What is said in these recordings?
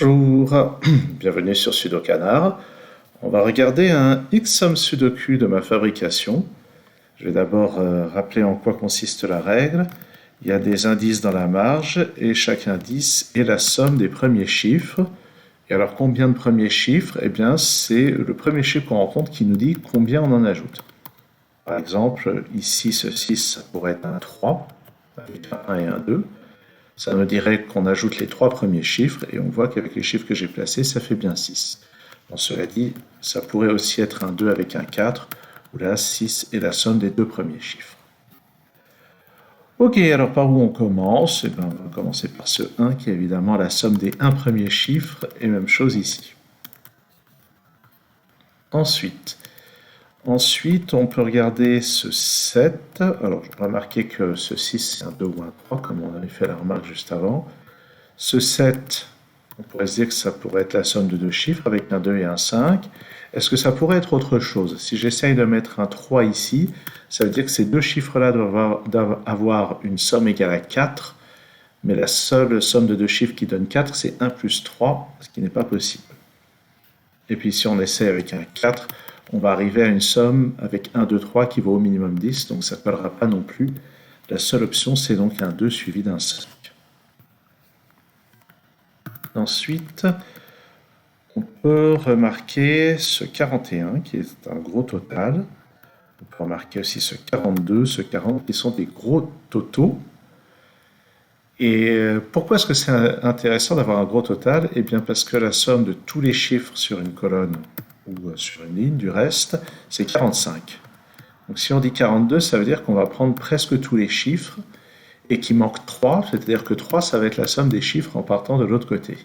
Bonjour, bienvenue sur Sudokanar. On va regarder un Xsum Sudoku de ma fabrication. Je vais d'abord rappeler en quoi consiste la règle. Il y a des indices dans la marge et chaque indice est la somme des premiers chiffres. Et alors combien de premiers chiffres? Eh bien c'est le premier chiffre qu'on rencontre qui nous dit combien on en ajoute. Par exemple, ici ce 6 ça pourrait être un 3 avec un 1 et un 2. Ça me dirait qu'on ajoute les trois premiers chiffres et on voit qu'avec les chiffres que j'ai placés, ça fait bien 6. Bon, cela dit, ça pourrait aussi être un 2 avec un 4, où là, 6 est la somme des deux premiers chiffres. Ok, alors par où on commence? Eh bien, on va commencer par ce 1 qui est évidemment la somme des 1 premiers chiffres, et même chose ici. Ensuite, on peut regarder ce 7. Alors, je vais remarquer que ce 6, c'est un 2 ou un 3, comme on avait fait la remarque juste avant. Ce 7, on pourrait se dire que ça pourrait être la somme de deux chiffres avec un 2 et un 5. Est-ce que ça pourrait être autre chose? Si j'essaye de mettre un 3 ici, ça veut dire que ces deux chiffres-là doivent avoir une somme égale à 4, mais la seule somme de deux chiffres qui donne 4, c'est 1 plus 3, ce qui n'est pas possible. Et puis si on essaie avec un 4, on va arriver à une somme avec 1, 2, 3 qui vaut au minimum 10, donc ça ne collera pas non plus. La seule option, c'est donc un 2 suivi d'un 5. Ensuite, on peut remarquer ce 41 qui est un gros total. On peut remarquer aussi ce 42, ce 40 qui sont des gros totaux. Et pourquoi est-ce que c'est intéressant d'avoir un gros total? Eh bien parce que la somme de tous les chiffres sur une colonne ou sur une ligne du reste, c'est 45. Donc si on dit 42, ça veut dire qu'on va prendre presque tous les chiffres et qu'il manque 3, c'est-à-dire que 3, ça va être la somme des chiffres en partant de l'autre côté.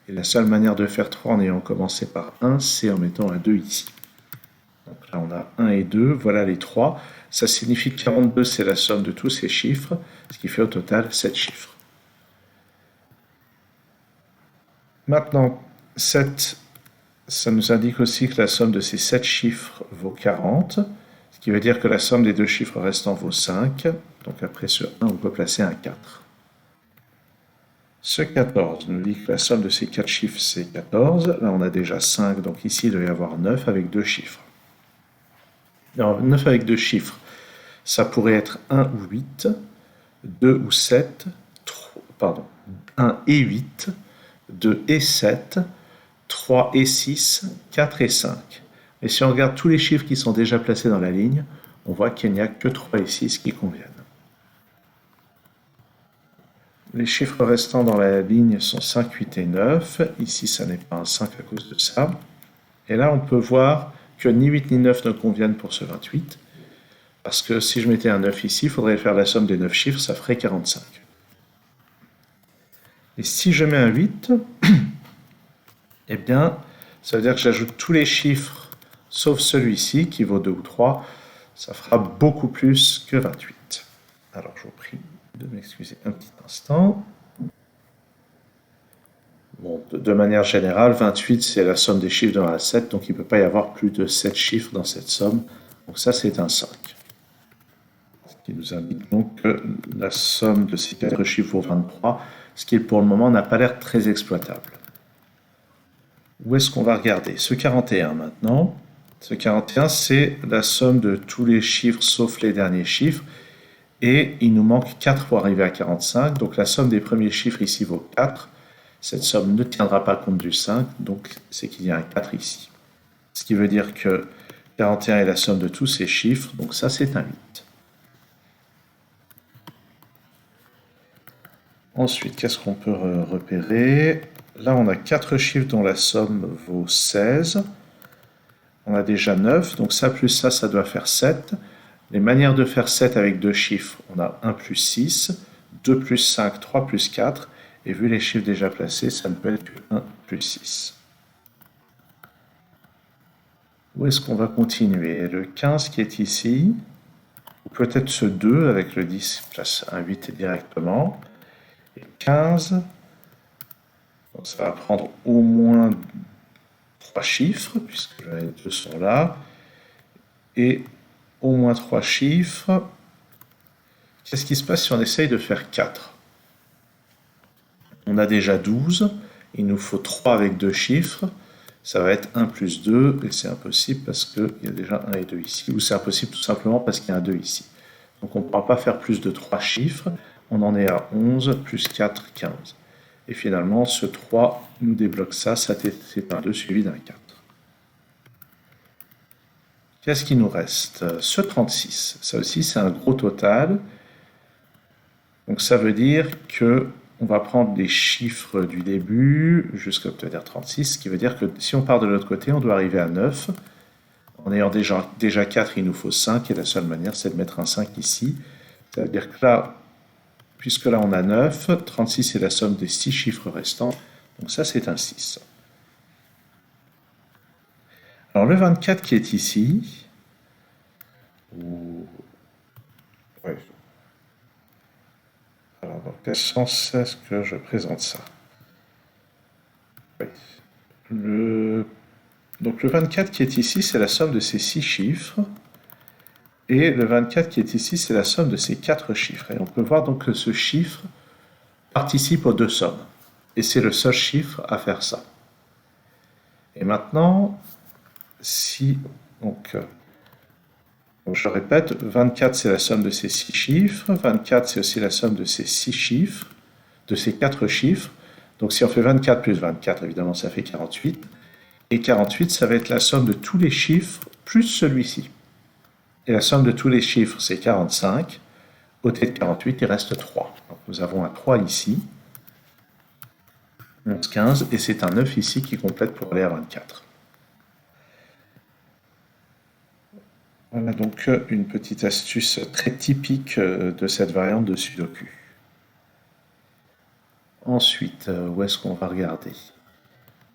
Et la seule manière de faire 3 en ayant commencé par 1, c'est en mettant un 2 ici. Donc là, on a 1 et 2, voilà les 3. Ça signifie que 42, c'est la somme de tous ces chiffres, ce qui fait au total 7 chiffres. Maintenant, 7, ça nous indique aussi que la somme de ces 7 chiffres vaut 40, ce qui veut dire que la somme des deux chiffres restants vaut 5. Donc après ce 1, on peut placer un 4. Ce 14 nous dit que la somme de ces 4 chiffres, c'est 14. Là, on a déjà 5, donc ici, il doit y avoir 9 avec deux chiffres. Alors, 9 avec deux chiffres, ça pourrait être 1 ou 8, 2 ou 7, 1 et 8, 2 et 7, 3 et 6, 4 et 5. Et si on regarde tous les chiffres qui sont déjà placés dans la ligne, on voit qu'il n'y a que 3 et 6 qui conviennent. Les chiffres restants dans la ligne sont 5, 8 et 9. Ici, ça n'est pas un 5 à cause de ça. Et là, on peut voir que ni 8 ni 9 ne conviennent pour ce 28. Parce que si je mettais un 9 ici, il faudrait faire la somme des 9 chiffres, ça ferait 45. Et si je mets un 8, eh bien, ça veut dire que j'ajoute tous les chiffres, sauf celui-ci, qui vaut 2 ou 3. Ça fera beaucoup plus que 28. Alors, je vous prie de m'excuser un petit instant. Bon, de manière générale, 28, c'est la somme des chiffres dans la 7, donc il ne peut pas y avoir plus de 7 chiffres dans cette somme. Donc ça, c'est un 5. Ce qui nous indique donc que la somme de ces 4 chiffres vaut 23, ce qui, pour le moment, n'a pas l'air très exploitable. Où est-ce qu'on va regarder? Ce 41 maintenant. Ce 41, c'est la somme de tous les chiffres sauf les derniers chiffres. Et il nous manque 4 pour arriver à 45. Donc la somme des premiers chiffres ici vaut 4. Cette somme ne tiendra pas compte du 5, donc c'est qu'il y a un 4 ici. Ce qui veut dire que 41 est la somme de tous ces chiffres, donc ça c'est un 8. Ensuite, qu'est-ce qu'on peut repérer? Là, on a 4 chiffres dont la somme vaut 16. On a déjà 9, donc ça plus ça doit faire 7. Les manières de faire 7 avec deux chiffres, on a 1 plus 6, 2 plus 5, 3 plus 4. Et vu les chiffres déjà placés, ça ne peut être que 1 plus 6. Où est-ce qu'on va continuer? Le 15 qui est ici, ou peut-être ce 2 avec le 10, place un 8 directement. Et 15, donc ça va prendre au moins 3 chiffres, puisque les deux sont là. Et au moins 3 chiffres. Qu'est-ce qui se passe si on essaye de faire 4? On a déjà 12. Il nous faut 3 avec deux chiffres. Ça va être 1 plus 2, et c'est impossible parce qu'il y a déjà 1 et 2 ici. Ou c'est impossible tout simplement parce qu'il y a un 2 ici. Donc on ne pourra pas faire plus de 3 chiffres. On en est à 11, plus 4, 15. Et finalement, ce 3 nous débloque ça. C'est un 2 suivi d'un 4. Qu'est-ce qui nous reste? Ce 36. Ça aussi, c'est un gros total. Donc ça veut dire que on va prendre des chiffres du début jusqu'à obtenir 36, ce qui veut dire que si on part de l'autre côté, on doit arriver à 9. En ayant déjà 4, il nous faut 5, et la seule manière, c'est de mettre un 5 ici. Ça veut dire que là, puisque là on a 9, 36 est la somme des 6 chiffres restants, donc ça c'est un 6. Alors le 24 qui est ici, ouais. Alors dans quel sens est-ce que je présente ça? Oui. Donc le 24 qui est ici, c'est la somme de ces 6 chiffres. Et le 24 qui est ici, c'est la somme de ces 4 chiffres. Et on peut voir donc que ce chiffre participe aux deux sommes. Et c'est le seul chiffre à faire ça. Et maintenant, si... Donc je répète, 24 c'est la somme de ces 6 chiffres. 24 c'est aussi la somme de ces 6 chiffres, de ces 4 chiffres. Donc si on fait 24 plus 24, évidemment ça fait 48. Et 48, ça va être la somme de tous les chiffres plus celui-ci. Et la somme de tous les chiffres, c'est 45. Ôté de 48, il reste 3. Donc nous avons un 3 ici. 11, 15. Et c'est un 9 ici qui complète pour aller à 24. Voilà donc une petite astuce très typique de cette variante de Sudoku. Ensuite, où est-ce qu'on va regarder?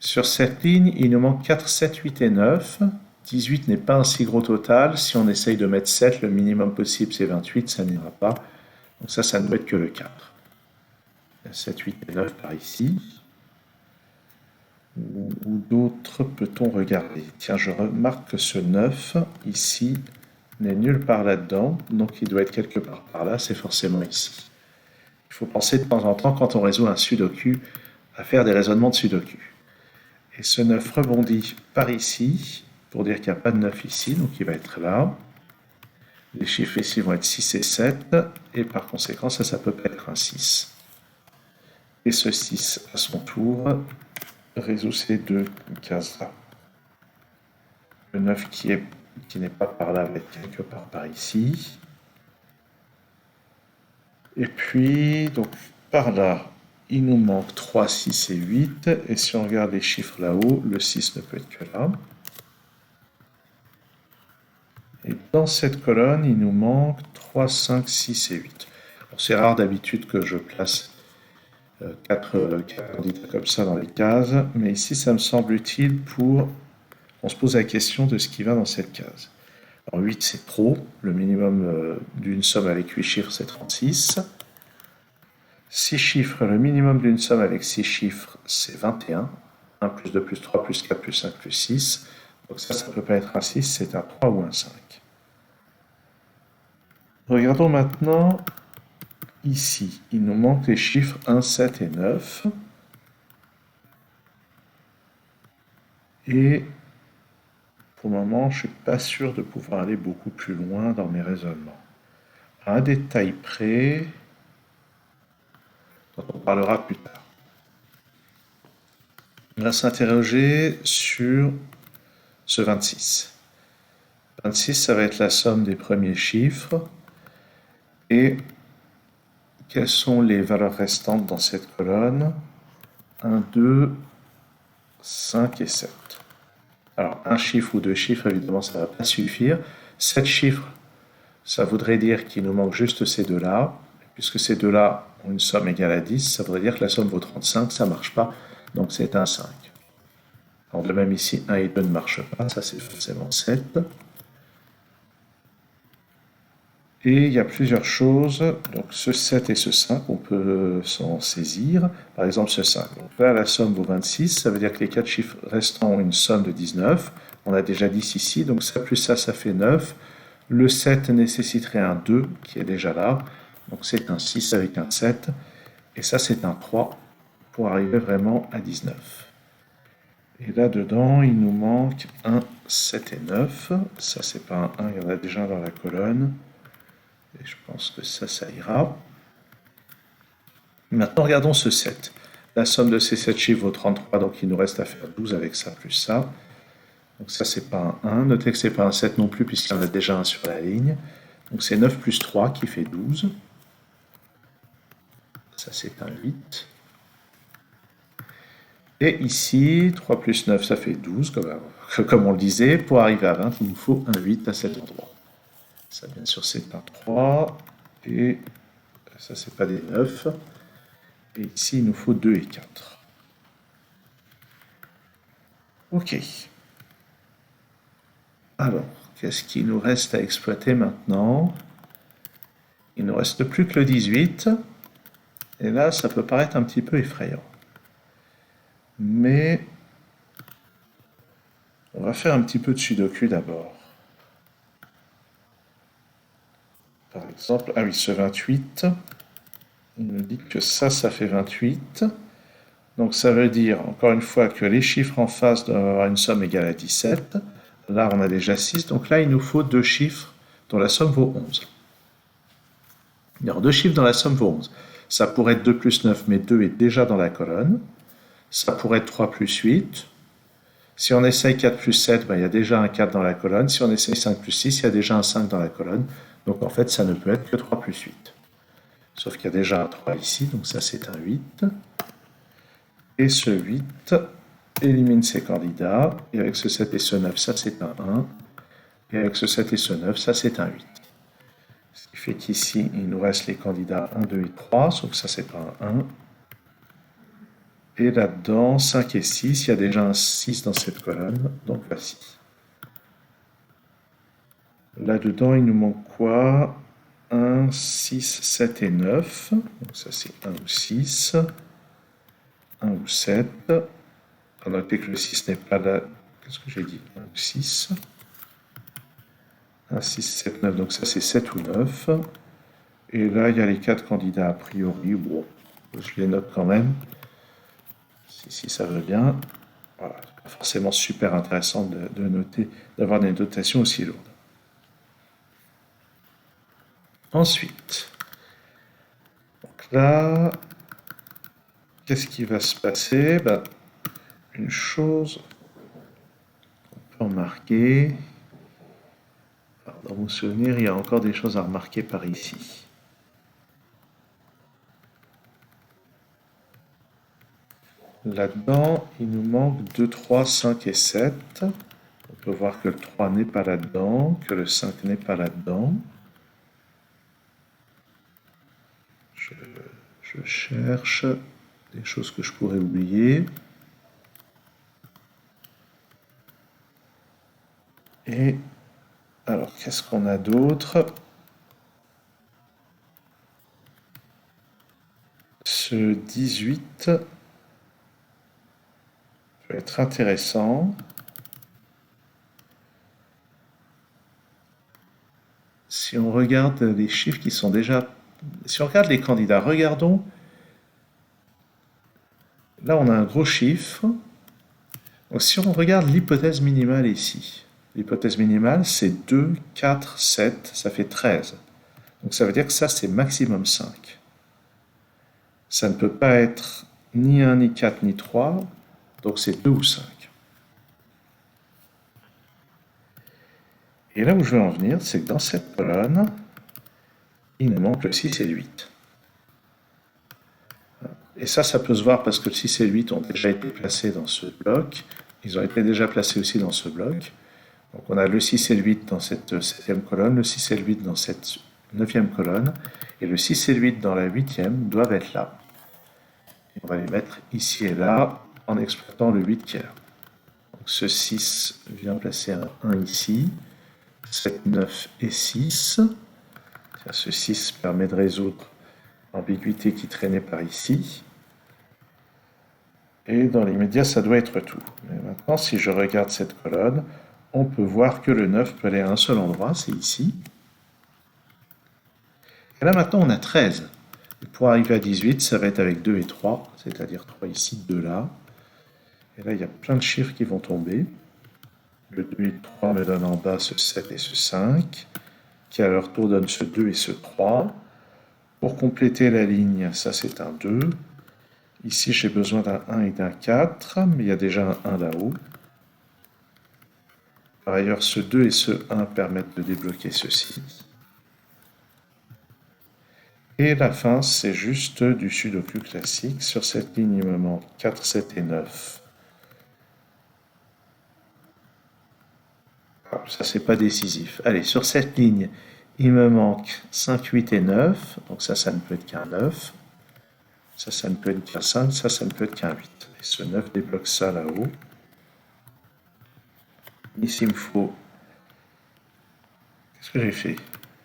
Sur cette ligne, il nous manque 4, 7, 8 et 9. 18 n'est pas un si gros total. Si on essaye de mettre 7, le minimum possible c'est 28, ça n'ira pas. Donc ça ne doit être que le 4. Il y a 7, 8 et 9 par ici. Où d'autres peut-on regarder? Tiens, je remarque que ce 9, ici, n'est nulle part là-dedans. Donc il doit être quelque part par là, c'est forcément ici. Il faut penser de temps en temps, quand on résout un Sudoku, à faire des raisonnements de Sudoku. Et ce 9 rebondit par ici, pour dire qu'il n'y a pas de 9 ici, donc il va être là. Les chiffres ici vont être 6 et 7, et par conséquent, ça peut pas être un 6. Et ce 6, à son tour, résout ces deux cases-là. Le 9 qui n'est pas par là va être quelque part par ici. Et puis, donc, par là, il nous manque 3, 6 et 8. Et si on regarde les chiffres là-haut, le 6 ne peut être que là. Et dans cette colonne, il nous manque 3, 5, 6 et 8. C'est rare d'habitude que je place 4 candidats comme ça dans les cases, mais ici, ça me semble utile pour... On se pose la question de ce qui va dans cette case. Alors 8, c'est trop. Le minimum d'une somme avec 8 chiffres, c'est 36. 6 chiffres, le minimum d'une somme avec 6 chiffres, c'est 21. 1 plus 2 plus 3 plus 4 plus 5 plus 6. Donc ça ne peut pas être un 6, c'est un 3 ou un 5. Regardons maintenant ici. Il nous manque les chiffres 1, 7 et 9. Et pour le moment, je ne suis pas sûr de pouvoir aller beaucoup plus loin dans mes raisonnements. À un détail près, dont on parlera plus tard. On va s'interroger sur ce 26. 26, ça va être la somme des premiers chiffres. Et quelles sont les valeurs restantes dans cette colonne? 1, 2, 5 et 7. Alors, un chiffre ou deux chiffres, évidemment, ça ne va pas suffire. 7 chiffres, ça voudrait dire qu'il nous manque juste ces deux-là. Puisque ces deux-là ont une somme égale à 10, ça voudrait dire que la somme vaut 35, ça ne marche pas. Donc c'est un 5. Alors de même ici, 1 et 2 ne marchent pas, ça c'est forcément 7. Et il y a plusieurs choses, donc ce 7 et ce 5, on peut s'en saisir. Par exemple ce 5. Donc là, la somme vaut 26, ça veut dire que les 4 chiffres restants ont une somme de 19. On a déjà 10 ici, donc ça plus ça fait 9. Le 7 nécessiterait un 2, qui est déjà là. Donc c'est un 6 avec un 7. Et ça, c'est un 3. pour arriver vraiment à 19. Et là-dedans, il nous manque 1, 7 et 9. Ça, c'est pas un 1, il y en a déjà dans la colonne. Et je pense que ça ira. Maintenant, regardons ce 7. La somme de ces 7 chiffres vaut 33, donc il nous reste à faire 12 avec ça plus ça. Donc ça, c'est pas un 1. Notez que c'est pas un 7 non plus, puisqu'il y en a déjà un sur la ligne. Donc c'est 9 plus 3 qui fait 12. Ça, c'est un 8. Et ici, 3 plus 9, ça fait 12, comme on le disait. Pour arriver à 20, il nous faut un 8 à cet endroit. Ça, bien sûr, c'est un 3. Et ça, c'est pas des 9. Et ici, il nous faut 2 et 4. OK. Alors, qu'est-ce qu'il nous reste à exploiter maintenant? Il ne nous reste plus que le 18. Et là, ça peut paraître un petit peu effrayant. Mais on va faire un petit peu de sudoku d'abord. Par exemple, ah oui, ce 28, il nous dit que ça fait 28. Donc ça veut dire, encore une fois, que les chiffres en face doivent avoir une somme égale à 17. Là, on a déjà 6. Donc là, il nous faut deux chiffres dont la somme vaut 11. Alors, deux chiffres dont la somme vaut 11. Ça pourrait être 2 plus 9, mais 2 est déjà dans la colonne. Ça pourrait être 3 plus 8. Si on essaye 4 plus 7, ben, il y a déjà un 4 dans la colonne. Si on essaye 5 plus 6, il y a déjà un 5 dans la colonne. Donc en fait, ça ne peut être que 3 plus 8. Sauf qu'il y a déjà un 3 ici, donc ça c'est un 8. Et ce 8 élimine ces candidats. Et avec ce 7 et ce 9, ça c'est un 1. Et avec ce 7 et ce 9, ça c'est un 8. Ce qui fait qu'ici, il nous reste les candidats 1, 2 et 3, sauf que ça c'est pas un 1. Et là-dedans, 5 et 6, il y a déjà un 6 dans cette colonne, donc voici. Là-dedans, il nous manque quoi? 1, 6, 7 et 9. Donc ça, c'est 1 ou 6. 1 ou 7. À noter que le 6 n'est pas là. Qu'est-ce que j'ai dit? 1 ou 6. 1, 6, 7, 9. Donc ça, c'est 7 ou 9. Et là, il y a les 4 candidats a priori. Bon, je les note quand même. Si ça veut bien. Voilà, c'est pas forcément super intéressant de noter, d'avoir des notations aussi lourdes. Ensuite, donc là, qu'est-ce qui va se passer? Ben, une chose qu'on peut remarquer. Alors, dans mon souvenir, il y a encore des choses à remarquer par ici. Là-dedans, il nous manque 2, 3, 5 et 7. On peut voir que le 3 n'est pas là-dedans, que le 5 n'est pas là-dedans. Je cherche des choses que je pourrais oublier. Et alors, qu'est-ce qu'on a d'autre? Ce 18 peut être intéressant. Si on regarde les chiffres qui sont déjà... Si on regarde les candidats, regardons. Là, on a un gros chiffre. Donc, si on regarde l'hypothèse minimale ici, l'hypothèse minimale, c'est 2, 4, 7, ça fait 13. Donc, ça veut dire que ça, c'est maximum 5. Ça ne peut pas être ni 1, ni 4, ni 3. Donc, c'est 2 ou 5. Et là où je veux en venir, c'est que dans cette colonne, il nous manque le 6 et le 8. Et ça peut se voir parce que le 6 et le 8 ont déjà été placés dans ce bloc. Ils ont été déjà placés aussi dans ce bloc. Donc on a le 6 et le 8 dans cette 7e colonne, le 6 et le 8 dans cette 9e colonne, et le 6 et le 8 dans la 8e doivent être là. Et on va les mettre ici et là en exploitant le 8 qui est là. Donc ce 6 vient placer un 1 ici, 7, 9 et 6. Ce 6 permet de résoudre l'ambiguïté qui traînait par ici. Et dans l'immédiat, ça doit être tout. Mais maintenant, si je regarde cette colonne, on peut voir que le 9 peut aller à un seul endroit, c'est ici. Et là, maintenant, on a 13. Et pour arriver à 18, ça va être avec 2 et 3, c'est-à-dire 3 ici, 2 là. Et là, il y a plein de chiffres qui vont tomber. Le 2 et le 3 me donnent en bas ce 7 et ce 5, qui à leur tour donnent ce 2 et ce 3. Pour compléter la ligne, ça c'est un 2. Ici, j'ai besoin d'un 1 et d'un 4, mais il y a déjà un 1 là-haut. Par ailleurs, ce 2 et ce 1 permettent de débloquer ceci. Et la fin, c'est juste du sudoku classique. Sur cette ligne, il me manque 4, 7 et 9. Alors, ça, c'est pas décisif. Allez, sur cette ligne, il me manque 5, 8 et 9. Donc ça ne peut être qu'un 9. Ça ne peut être qu'un 5. Ça ne peut être qu'un 8. Et ce 9 débloque ça là-haut. Ici, il me faut... Qu'est-ce que j'ai fait?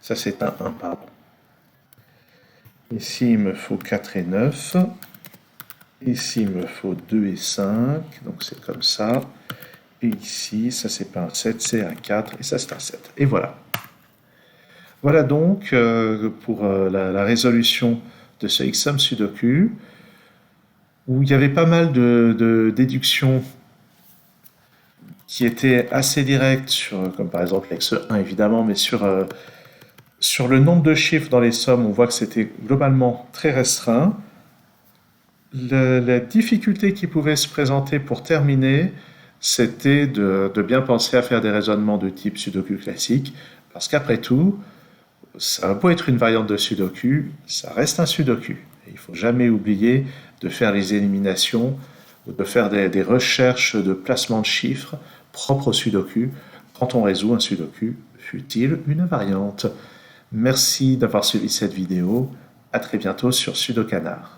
Ça, c'est un 1, pardon. Ici, il me faut 4 et 9. Ici, il me faut 2 et 5. Donc, c'est comme ça. Et ici, ça, c'est pas un 7, c'est un 4. Et ça, c'est un 7. Et voilà. Voilà donc pour la résolution de ce XSUM Sudoku, où il y avait pas mal de déductions qui étaient assez directes, comme par exemple avec ce 1 évidemment, mais sur le nombre de chiffres dans les sommes, on voit que c'était globalement très restreint. La difficulté qui pouvait se présenter pour terminer, c'était de bien penser à faire des raisonnements de type Sudoku classique, parce qu'après tout, ça peut être une variante de Sudoku, ça reste un Sudoku. Et il ne faut jamais oublier de faire les éliminations ou de faire des recherches de placement de chiffres propres au Sudoku quand on résout un Sudoku, fût-il une variante. Merci d'avoir suivi cette vidéo. À très bientôt sur Sudokanar.